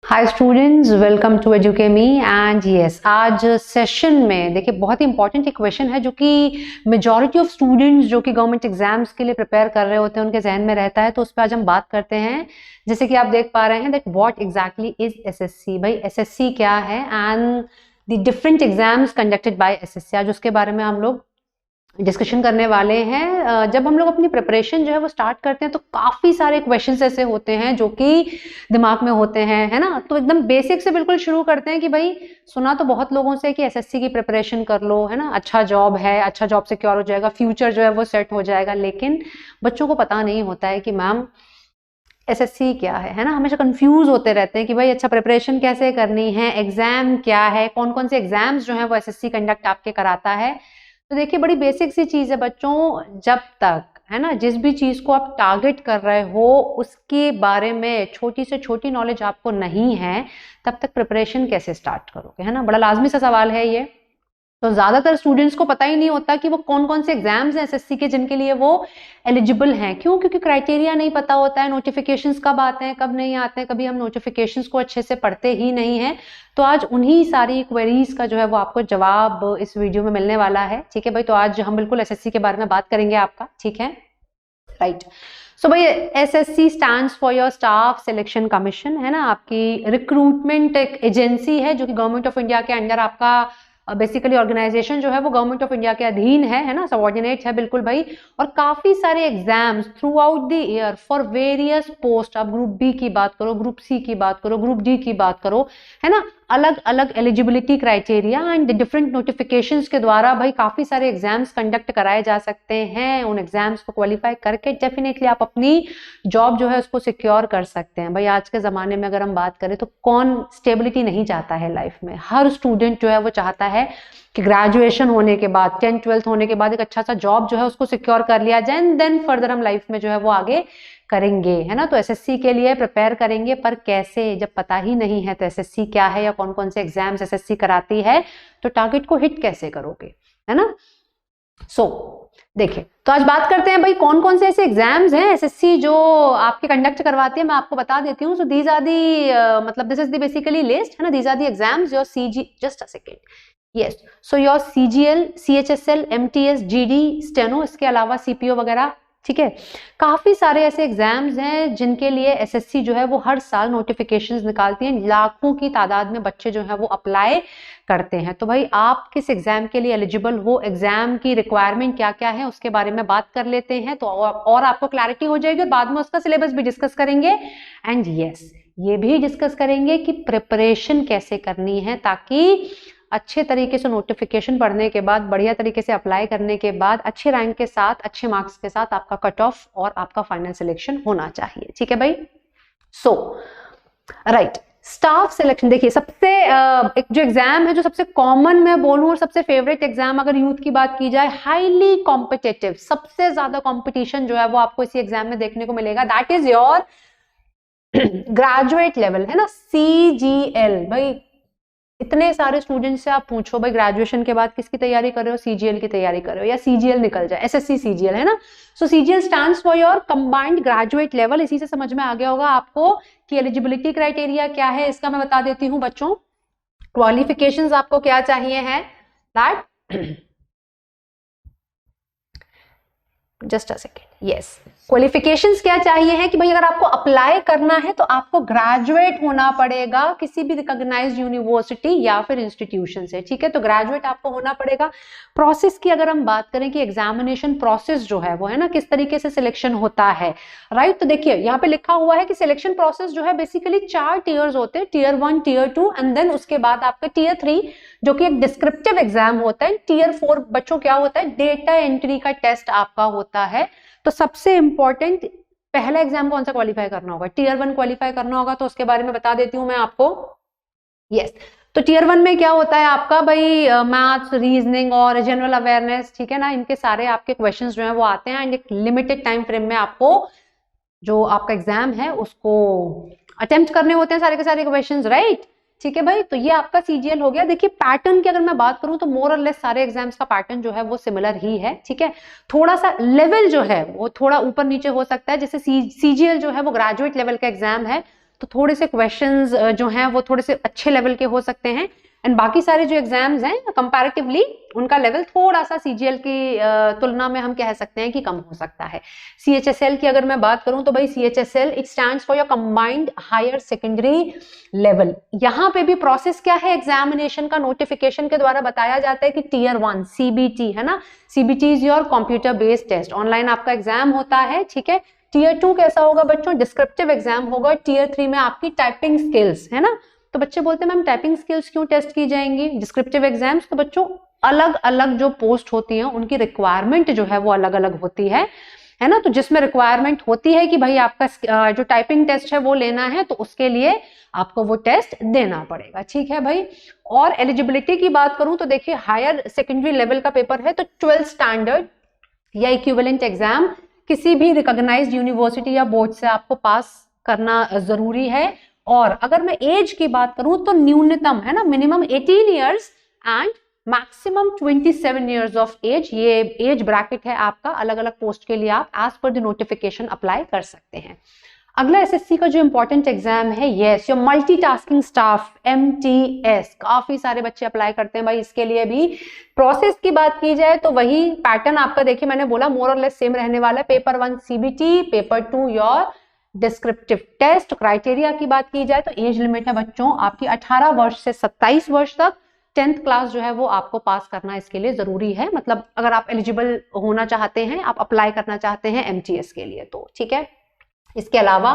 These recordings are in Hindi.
Hi students, welcome to Edukemy and yes, आज सेशन में देखिए बहुत ही इंपॉर्टेंट एक क्वेश्चन है जो कि मेजॉरिटी ऑफ स्टूडेंट्स जो कि गवर्नमेंट एग्जाम्स के लिए प्रिपेयर कर रहे होते हैं उनके जहन में रहता है, तो उस पर आज हम बात करते हैं। जैसे कि आप देख पा रहे हैं that what exactly is SSC. भाई एसएससी क्या है and the different exams conducted by SSC, आज उसके बारे में हम लोग डिस्कशन करने वाले हैं। जब हम लोग अपनी प्रिपरेशन जो है वो स्टार्ट करते हैं तो काफी सारे क्वेश्चंस ऐसे होते हैं जो कि दिमाग में होते हैं, है ना। तो एकदम बेसिक से बिल्कुल शुरू करते हैं कि भाई सुना तो बहुत लोगों से कि एसएससी की प्रिपरेशन कर लो, है ना, अच्छा जॉब है, अच्छा जॉब सिक्योर हो जाएगा, फ्यूचर जो है वो सेट हो जाएगा। लेकिन बच्चों को पता नहीं होता है कि मैम एसएससी क्या है ना। हमेशा कंफ्यूज होते रहते हैं कि भाई अच्छा प्रिपरेशन कैसे करनी है, एग्जाम क्या है, कौन कौन से एग्जाम्स जो है वो एसएससी कंडक्ट आपके कराता है। तो देखिए बड़ी बेसिक सी चीज है बच्चों, जब तक है ना जिस भी चीज को आप टारगेट कर रहे हो उसके बारे में छोटी से छोटी नॉलेज आपको नहीं है, तब तक प्रिपरेशन कैसे स्टार्ट करोगे, है ना। बड़ा लाजमी सा सवाल है ये। तो ज्यादातर स्टूडेंट्स को पता ही नहीं होता कि वो कौन कौन से एग्जाम्स हैं एसएससी के जिनके लिए वो एलिजिबल हैं। क्यों? क्योंकि क्राइटेरिया नहीं पता होता है, नोटिफिकेशंस कब आते हैं कब नहीं आते हैं, कभी हम नोटिफिकेशंस को अच्छे से पढ़ते ही नहीं है। तो आज उन्हीं सारी क्वेरीज का जो है वो आपको जवाब इस वीडियो में मिलने वाला है। ठीक है भाई, तो आज हम बिल्कुल एसएससी के बारे में बात करेंगे आपका, ठीक है, राइट। सो भाई SSC stands for your staff selection commission, है ना, आपकी रिक्रूटमेंट एक एजेंसी है जो कि गवर्नमेंट ऑफ इंडिया के अंडर आपका बेसिकली ऑर्गेनाइजेशन जो है वो गवर्नमेंट ऑफ इंडिया के अधीन है ना, सबऑर्डिनेट है बिल्कुल भाई। और काफी सारे exams through out the year for various post, आप ग्रुप बी की बात करो, ग्रुप सी की बात करो, ग्रुप डी की बात करो, है ना, अलग अलग eligibility criteria and different notifications के द्वारा भाई काफी सारे एग्जाम्स कंडक्ट कराए जा सकते हैं। उन एग्जाम्स को क्वालिफाई करके डेफिनेटली आप अपनी जॉब जो है उसको सिक्योर कर सकते हैं। भाई आज के जमाने में अगर हम बात करें तो कौन स्टेबिलिटी नहीं चाहता है लाइफ में। हर स्टूडेंट जो है वो चाहता है कि ग्रेजुएशन होने के बाद 10th 12th होने के बाद एक अच्छा सा जॉब जो है उसको सिक्योर कर लिया जाए, देन फर्दर हम लाइफ में जो है वो आगे करेंगे, है ना। तो एसएससी के लिए प्रिपेयर करेंगे, पर कैसे, जब पता ही नहीं है तो एसएससी क्या है या कौन कौन से एग्जाम्स एसएससी कराती है, तो टारगेट को हिट कैसे करोगे, है ना। देखिए तो आज बात करते हैं भाई कौन कौन से ऐसे एग्जाम्स हैं एसएससी जो आपके कंडक्ट करवाती है। मैं आपको बता देती हूँ। सो दीज आर दी मतलब this is the basically list, है ना। These are the exams your CG, just a second, yes. So your CGL, CHSL, MTS, GD, steno, इसके अलावा सीपीओ वगैरह, ठीक है। काफी सारे ऐसे एग्जाम्स हैं जिनके लिए एसएससी जो है वो हर साल नोटिफिकेशंस निकालती है। लाखों की तादाद में बच्चे जो है वो अप्लाई करते हैं। तो भाई आप किस एग्जाम के लिए एलिजिबल हो, एग्जाम की रिक्वायरमेंट क्या क्या है, उसके बारे में बात कर लेते हैं तो और आपको क्लैरिटी हो जाएगी। और बाद में उसका सिलेबस भी डिस्कस करेंगे एंड यस ये भी डिस्कस करेंगे कि प्रिपरेशन कैसे करनी है ताकि अच्छे तरीके से नोटिफिकेशन पढ़ने के बाद, बढ़िया तरीके से अप्लाई करने के बाद, अच्छे रैंक के साथ, अच्छे मार्क्स के साथ आपका कट ऑफ और आपका फाइनल सिलेक्शन होना चाहिए, ठीक है भाई। सो राइट, स्टाफ सिलेक्शन देखिए सबसे एक जो एग्जाम है जो सबसे कॉमन मैं बोलूं और सबसे फेवरेट एग्जाम अगर यूथ की बात की जाए, हाईली कॉम्पिटिटिव, सबसे ज्यादा कॉम्पिटिशन जो है वो आपको इसी एग्जाम में देखने को मिलेगा, that is your graduate level, है ना, सीजीएल। भाई इतने सारे स्टूडेंट्स से आप पूछो भाई ग्रेजुएशन के बाद किसकी तैयारी कर रहे हो, सीजीएल की तैयारी कर रहे हो या सीजीएल निकल जाए, एसएससी सीजीएल, है ना। So CGL stands for your combined graduate level. इसी से समझ में आ गया होगा आपको कि एलिजिबिलिटी क्राइटेरिया क्या है, इसका मैं बता देती हूँ बच्चों। क्वालिफिकेशंस आपको क्या चाहिए है, that just a second, yes, qualifications क्या चाहिए है कि भाई अगर आपको अप्लाई करना है तो आपको ग्रेजुएट होना पड़ेगा किसी भी रिकॉग्नाइज्ड यूनिवर्सिटी या फिर इंस्टीट्यूशन से, ठीक है। तो ग्रेजुएट आपको होना पड़ेगा। प्रोसेस की अगर हम बात करें कि एग्जामिनेशन प्रोसेस जो है वो, है ना, किस तरीके से सिलेक्शन होता है, राइट। तो देखिए यहाँ पे लिखा हुआ है कि सिलेक्शन प्रोसेस जो है बेसिकली 4 टीयर्स होते हैं, टीयर 1, टीयर 2 एंड देन उसके बाद आपका टीयर 3 जो कि एक डिस्क्रिप्टिव एग्जाम होता है। टीयर 4 बच्चों क्या होता है, डेटा एंट्री का टेस्ट आपका होता है। तो सबसे इंपॉर्टेंट पहला एग्जाम कौन सा क्वालिफाई करना होगा, टीयर 1 क्वालिफाई करना होगा। तो उसके बारे में बता देती हूं मैं आपको, यस। तो टीयर 1 में क्या होता है आपका भाई, मैथ्स, रीजनिंग और जनरल अवेयरनेस, ठीक है ना, इनके सारे आपके क्वेश्चंस जो है वो आते हैं एंड एक लिमिटेड टाइम फ्रेम में आपको जो आपका एग्जाम है उसको अटेम्प्ट करने होते हैं सारे के सारे क्वेश्चंस, राइट, ठीक है भाई। तो ये आपका सीजीएल हो गया। देखिए पैटर्न की अगर मैं बात करूं तो मोर और लेस सारे एग्जाम्स का पैटर्न जो है वो सिमिलर ही है, ठीक है। थोड़ा सा लेवल जो है वो थोड़ा ऊपर नीचे हो सकता है। जैसे सीजीएल जो है वो ग्रेजुएट लेवल का एग्जाम है, तो थोड़े से क्वेश्चंस जो हैं वो थोड़े से अच्छे लेवल के हो सकते हैं, एंड बाकी सारे जो एग्जाम्स हैं कंपैरेटिवली उनका लेवल थोड़ा सा सीजीएल की तुलना में हम कह सकते हैं कि कम हो सकता है। सीएचएसएल की अगर मैं बात करूं तो भाई CHSL it stands for your combined higher secondary level. यहाँ पे भी प्रोसेस क्या है, एग्जामिनेशन का नोटिफिकेशन के द्वारा बताया जाता है कि टीयर 1 सीबीटी है ना, CBT is your computer based test, online आपका एग्जाम होता है, ठीक है। टीयर 2 कैसा होगा बच्चों, डिस्क्रिप्टिव एग्जाम होगा। टीयर 3 में आपकी टाइपिंग स्किल्स है ना, तो बच्चे बोलते हैं मैम टाइपिंग स्किल्स क्यों टेस्ट की जाएंगी, डिस्क्रिप्टिव एग्जाम्स, तो बच्चों अलग अलग जो पोस्ट होती हैं उनकी रिक्वायरमेंट जो है वो अलग अलग होती है ना। तो जिसमें रिक्वायरमेंट होती है कि भाई आपका जो टाइपिंग टेस्ट है वो लेना है तो उसके लिए आपको वो टेस्ट देना पड़ेगा, ठीक है भाई। और एलिजिबिलिटी की बात करूं तो देखिए हायर सेकेंडरी लेवल का पेपर है तो 12th स्टैंडर्ड या इक्विवेलेंट एग्जाम किसी भी रिकॉग्नाइज्ड यूनिवर्सिटी या बोर्ड से आपको पास करना जरूरी है। और अगर मैं एज की बात करूं तो न्यूनतम है ना, minimum 18 years and maximum 27 years of age, ये एज ब्रैकेट है आपका। अलग अलग पोस्ट के लिए आप as per the notification apply कर सकते हैं। अगला एसएससी का जो इंपॉर्टेंट एग्जाम है yes your multitasking staff MTS, काफी सारे बच्चे अप्लाई करते हैं भाई इसके लिए भी। प्रोसेस की बात की जाए तो वही पैटर्न आपका देखिए मैंने बोला मोर और लेस सेम रहने वाला है। Paper 1 CBT, paper 2 your descriptive test. Criteria की बात की जाए तो एज लिमिट है बच्चों आपकी 18 वर्ष से 27 वर्ष तक। 10th क्लास जो है वो आपको पास करना इसके लिए जरूरी है, मतलब अगर आप एलिजिबल होना चाहते हैं, आप अप्लाई करना चाहते हैं एमटीएस के लिए तो, ठीक है। इसके अलावा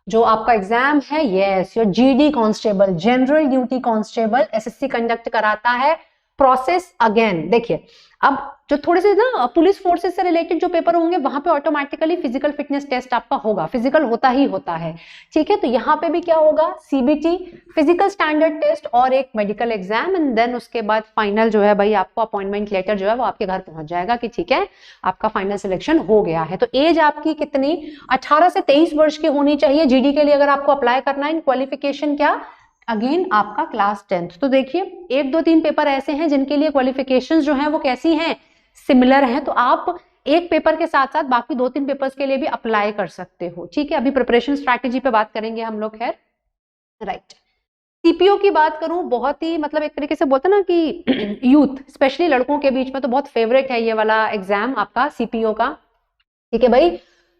जो आपका एग्जाम है yes your GD constable, general duty constable, SSC conduct कराता है। प्रोसेस अगेन देखिए, अब जो थोड़े से ना पुलिस फोर्सेस से रिलेटेड जो पेपर होंगे वहां पे ऑटोमेटिकली फिजिकल फिटनेस टेस्ट आपका होगा, फिजिकल होता ही होता है, ठीक है। तो यहाँ पे भी क्या होगा, सीबीटी, फिजिकल स्टैंडर्ड टेस्ट और एक मेडिकल एग्जाम, एंड देन उसके बाद फाइनल जो है भाई आपको अपॉइंटमेंट लेटर जो है वो आपके घर पहुंच जाएगा कि ठीक है आपका फाइनल सिलेक्शन हो गया है। तो एज आपकी कितनी, 18 से 23 वर्ष की होनी चाहिए जीडी के लिए अगर आपको अप्लाई करना है। क्वालिफिकेशन क्या, अगेन आपका क्लास 10th। तो देखिए 1 2 3 पेपर ऐसे हैं जिनके लिए क्वालिफिकेशंस जो हैं वो कैसी हैं, सिमिलर हैं, तो आप एक पेपर के साथ साथ बाकी 2 3 पेपर्स के लिए भी अप्लाई कर सकते हो, ठीक है। अभी प्रिपरेशन स्ट्रैटेजी पे बात करेंगे हम लोग, खैर राइट। सीपीओ की बात करूं, बहुत ही मतलब एक तरीके से बोलते हैं ना कि यूथ स्पेशली लड़कों के बीच में तो बहुत फेवरेट है ये वाला एग्जाम आपका सीपीओ का, ठीक है भाई।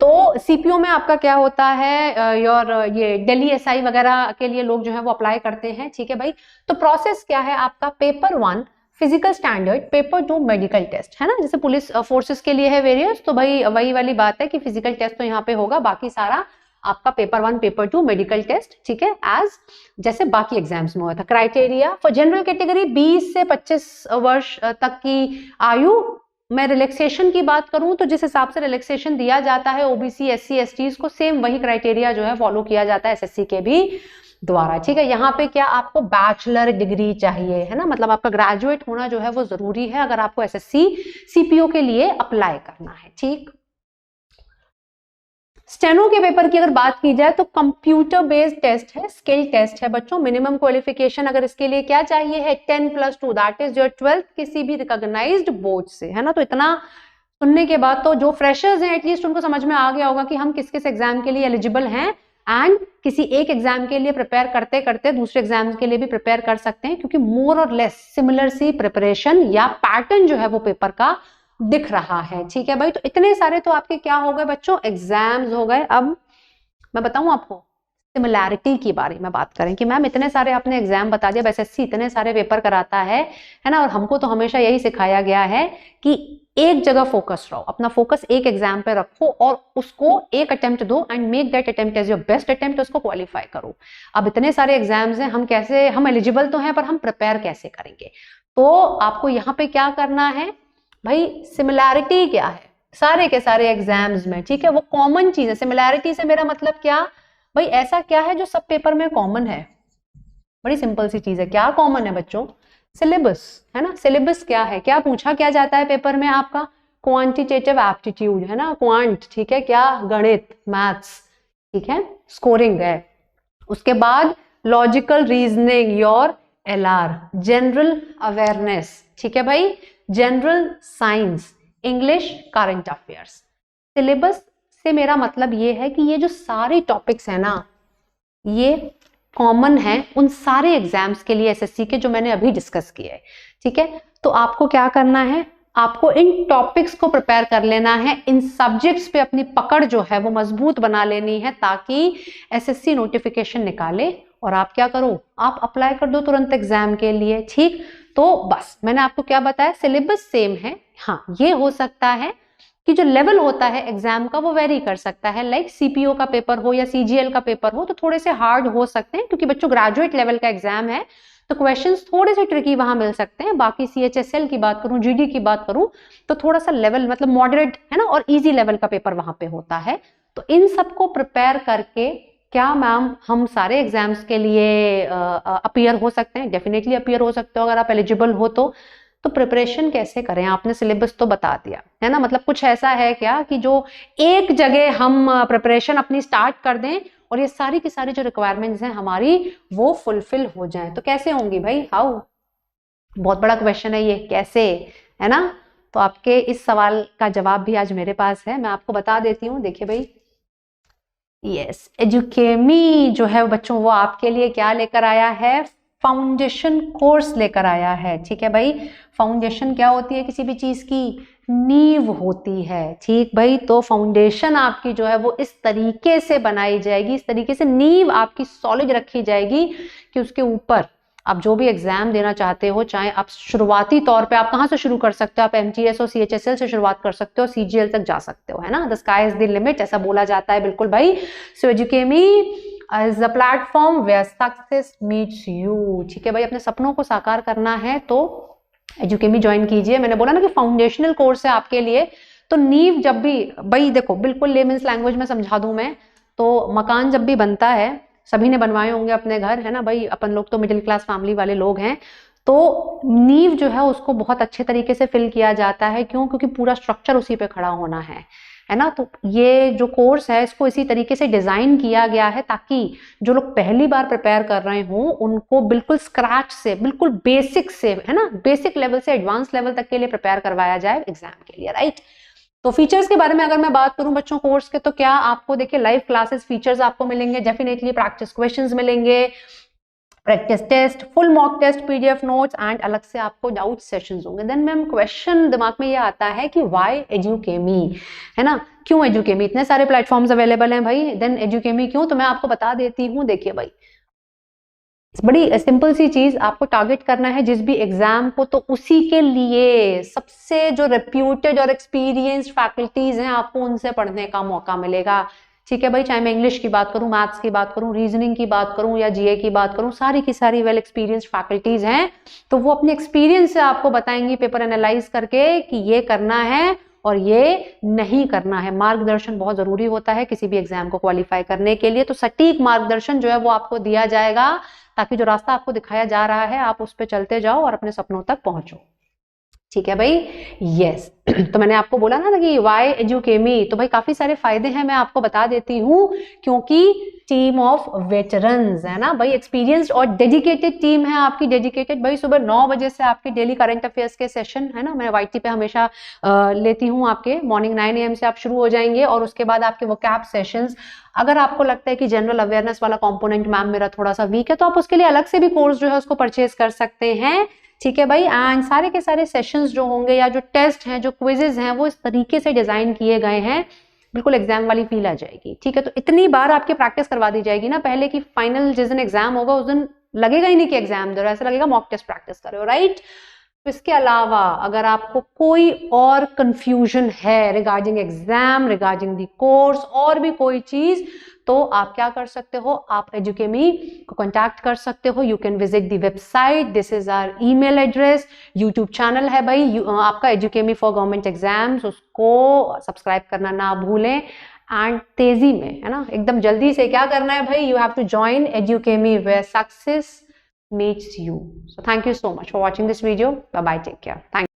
तो सीपीओ में आपका क्या होता है, योर ये दिल्ली एसआई वगैरह के लिए लोग जो है वो अप्लाई करते हैं, ठीक है भाई। तो प्रोसेस क्या है आपका, paper 1 physical standard, paper 2 medical test, है ना, जैसे पुलिस फोर्सेस के लिए है वेरियस, तो भाई वही वाली बात है कि फिजिकल टेस्ट तो यहाँ पे होगा, बाकी सारा आपका पेपर 1 पेपर 2 मेडिकल टेस्ट, ठीक है, एज जैसे बाकी एग्जाम्स में हुआ था। क्राइटेरिया फॉर जनरल कैटेगरी 20 से 25 वर्ष तक की आयु। मैं रिलैक्सेशन की बात करूं तो जिस हिसाब से रिलैक्सेशन दिया जाता है ओबीसी एससी एसटीज को, सेम वही क्राइटेरिया जो है फॉलो किया जाता है एसएससी के भी द्वारा, ठीक है। यहाँ पे क्या आपको बैचलर डिग्री चाहिए, है ना, मतलब आपका ग्रेजुएट होना जो है वो जरूरी है अगर आपको एसएससी सीपीओ के लिए अप्लाई करना है, ठीक। स्टेनो के पेपर की अगर बात की जाए तो कंप्यूटर बेस्ड टेस्ट है, स्किल टेस्ट है बच्चों। मिनिमम क्वालिफिकेशन अगर इसके लिए क्या चाहिए है, 10+2 दैट इज योर 12th किसी भी रिकॉग्नाइज्ड बोर्ड से, है ना। तो इतना सुनने के बाद तो जो फ्रेशर्स हैं एटलीस्ट उनको समझ में आ गया होगा कि हम किस किस एग्जाम के लिए एलिजिबल हैं, एंड किसी एक एग्जाम के लिए प्रिपेयर करते करते दूसरे एग्जाम के लिए भी प्रिपेयर कर सकते हैं, क्योंकि मोर और लेस सिमिलर सी प्रिपरेशन या पैटर्न जो है वो पेपर का दिख रहा है, ठीक है भाई। तो इतने सारे तो आपके क्या हो गए बच्चों, एग्जाम्स हो गए। अब मैं बताऊं आपको सिमिलैरिटी की बारे में बात करें कि मैम इतने सारे आपने एग्जाम बता दिया, एसएससी इतने सारे पेपर कराता है ना, और हमको तो हमेशा यही सिखाया गया है कि एक जगह फोकस रहो, अपना फोकस एक एग्जाम पे रखो और उसको एक अटेम्प्ट दो and make that attempt as your best attempt, उसको क्वालिफाई करो। अब इतने सारे एग्जाम्स हैं, हम कैसे, हम एलिजिबल तो हैं पर हम प्रिपेयर कैसे करेंगे। तो आपको यहाँ पे क्या करना है भाई, सिमिलैरिटी क्या है सारे के सारे एग्जाम्स में, ठीक है, वो कॉमन चीज है। सिमिलैरिटी से मेरा मतलब क्या भाई, ऐसा क्या है जो सब पेपर में कॉमन है, बड़ी सिंपल सी चीज है। क्या कॉमन है बच्चों, सिलेबस, है ना। सिलेबस क्या है, क्या पूछा क्या जाता है पेपर में आपका, क्वांटिटेटिव एप्टीट्यूड, है ना, क्वांट, ठीक है, क्या गणित मैथ्स, ठीक है, स्कोरिंग है। उसके बाद logical reasoning, your LR, general awareness, ठीक है भाई, general science, English, current affairs. Syllabus से मेरा मतलब ये है कि ये जो सारे टॉपिक्स है ना, ये कॉमन है उन सारे एग्जाम्स के लिए एसएससी के जो मैंने अभी डिस्कस किए है, ठीक है। तो आपको क्या करना है, आपको इन टॉपिक्स को प्रिपेयर कर लेना है, इन सब्जेक्ट्स पे अपनी पकड़ जो है वो मजबूत बना लेनी है, ताकि एसएससी नोटिफिकेशन निकाले और आप क्या करो, आप अप्लाई कर दो तुरंत एग्जाम के लिए, ठीक। तो बस मैंने आपको क्या बताया, सिलेबस सेम है। हाँ, ये हो सकता है कि जो लेवल होता है एग्जाम का वो वेरी कर सकता है, लाइक सीपीओ का पेपर हो या सीजीएल का पेपर हो तो थोड़े से हार्ड हो सकते हैं, क्योंकि बच्चों ग्रेजुएट लेवल का एग्जाम है तो क्वेश्चंस थोड़े से ट्रिकी वहां मिल सकते हैं। बाकी सीएचएसएल की बात करूं, जीडी की बात करूं तो थोड़ा सा लेवल मतलब मॉडरेट है ना, और इजी लेवल का पेपर वहां पे होता है। तो इन सबको प्रिपेयर करके क्या मैम हम सारे एग्जाम्स के लिए अपीयर हो सकते हैं? डेफिनेटली अपीयर हो सकते हो अगर आप एलिजिबल हो तो प्रिपरेशन कैसे करें? आपने सिलेबस तो बता दिया है ना, मतलब कुछ ऐसा है क्या कि जो एक जगह हम प्रिपरेशन अपनी स्टार्ट कर दें और ये सारी की सारी जो रिक्वायरमेंट्स हैं हमारी वो फुलफिल हो जाए? तो कैसे होंगी भाई, हाउ? बहुत बड़ा क्वेश्चन है ये, कैसे, है ना। तो आपके इस सवाल का जवाब भी आज मेरे पास है, मैं आपको बता देती हूँ। देखिए भाई, यस, एजुकेमी जो है बच्चों वो आपके लिए क्या लेकर आया है, फाउंडेशन कोर्स लेकर आया है, ठीक है भाई। फाउंडेशन क्या होती है किसी भी चीज की? नींव होती है, ठीक भाई। तो फाउंडेशन आपकी जो है वो इस तरीके से बनाई जाएगी, इस तरीके से नींव आपकी सॉलिड रखी जाएगी कि उसके ऊपर आप जो भी एग्जाम देना चाहते हो, चाहे आप शुरुआती तौर पे आप कहां से शुरू कर सकते हो, आप एमटीएस और सीएचएसएल से शुरुआत कर सकते हो, सीजीएल तक जा सकते हो, है ना। The sky is the limit ऐसा बोला जाता है, बिल्कुल भाई। So Edukemy is the platform where success meets you, ठीक है भाई। अपने सपनों को साकार करना है तो एजुकेमी ज्वाइन कीजिए। मैंने बोला ना कि फाउंडेशनल कोर्स है आपके लिए। तो नींव जब भी भाई देखो, बिल्कुल लेमन्स लैंग्वेज में समझा दूं मैं तो, मकान जब भी बनता है, सभी ने बनवाए होंगे अपने घर, है ना भाई, अपन लोग तो मिडिल क्लास फैमिली वाले लोग हैं, तो नींव जो है उसको बहुत अच्छे तरीके से फिल किया जाता है। क्यों? क्योंकि पूरा स्ट्रक्चर उसी पे खड़ा होना है ना। तो ये जो कोर्स है इसको इसी तरीके से डिजाइन किया गया है ताकि जो लोग पहली बार प्रिपेयर कर रहे हों उनको बिल्कुल स्क्रैच से, बिल्कुल बेसिक से, है ना, बेसिक लेवल से एडवांस लेवल तक के लिए प्रिपेयर करवाया जाए एग्जाम के लिए, राइट। तो फीचर्स के बारे में अगर मैं बात करूं बच्चों कोर्स के, तो क्या आपको देखिए लाइव क्लासेस फीचर्स आपको मिलेंगे, डेफिनेटली प्रैक्टिस क्वेश्चंस मिलेंगे, practice test, full mock test, PDF notes and अलग से आपको डाउट सेशंस होंगे। देन मैम क्वेश्चन दिमाग में ये आता है कि व्हाई एजुकेमी, है ना, क्यों एजुकेमी? इतने सारे प्लेटफॉर्म्स अवेलेबल हैं भाई, देन एजुकेमी क्यों? तो मैं आपको बता देती हूँ। देखिए भाई, बड़ी सिंपल सी चीज, आपको टारगेट करना है जिस भी एग्जाम को, तो उसी के लिए सबसे जो रेप्यूटेड और एक्सपीरियंस्ड फैकल्टीज हैं आपको उनसे पढ़ने का मौका मिलेगा, ठीक है भाई। चाहे मैं इंग्लिश की बात करूं, मैथ्स की बात करूं, रीजनिंग की बात करूं या जीए की बात करूं, सारी की सारी वेल एक्सपीरियंस्ड फैकल्टीज हैं, तो वो अपने एक्सपीरियंस से आपको बताएंगी पेपर एनालाइज करके कि ये करना है और ये नहीं करना है। मार्गदर्शन बहुत जरूरी होता है किसी भी एग्जाम को क्वालिफाई करने के लिए, तो सटीक मार्गदर्शन जो है वो आपको दिया जाएगा ताकि जो रास्ता आपको दिखाया जा रहा है आप उस पर चलते जाओ और अपने सपनों तक पहुंचो, ठीक है भाई। यस तो मैंने आपको बोला ना कि वाई एजुकेमी, तो भाई काफी सारे फायदे हैं, मैं आपको बता देती हूँ। क्योंकि टीम ऑफ वेटरन्स है ना भाई, एक्सपीरियंस्ड और डेडिकेटेड टीम है आपकी, डेडिकेटेड भाई। सुबह 9 बजे से आपके डेली करंट अफेयर्स के सेशन है ना, मैं वाईटी पे हमेशा लेती हूँ आपके, मॉर्निंग 9 AM से आप शुरू हो जाएंगे और उसके बाद आपके वोकैब सेशंस। अगर आपको लगता है कि जनरल अवेयरनेस वाला कंपोनेंट मैम मेरा थोड़ा सा वीक है, तो आप उसके लिए अलग से भी कोर्स जो है उसको परचेज कर सकते हैं, ठीक है भाई। एंड सारे के सारे सेशंस जो होंगे या जो टेस्ट हैं, जो क्विजेज हैं, वो इस तरीके से डिजाइन किए गए हैं, बिल्कुल एग्जाम वाली फील आ जाएगी, ठीक है। तो इतनी बार आपकी प्रैक्टिस करवा दी जाएगी ना पहले की, फाइनल जिस दिन एग्जाम होगा उस दिन लगेगा ही नहीं कि एग्जाम दे रहे हो, ऐसा लगेगा मॉक टेस्ट प्रैक्टिस कर रहे हो, राइट। तो इसके अलावा अगर आपको कोई और कंफ्यूजन है regarding exam, regarding the course, और भी कोई चीज, तो आप क्या कर सकते हो, आप एजुकेमी को कांटेक्ट कर सकते हो। You can visit the website, this is our email address, YouTube channel है भाई आपका एजुकेमी फॉर गवर्नमेंट एग्जाम्स, उसको सब्सक्राइब करना ना भूलें। एंड तेजी में, है ना, एकदम जल्दी से क्या करना है भाई, you have to join Edukemy where success meets you. So thank you so much for watching this video. Bye bye, take care. Thank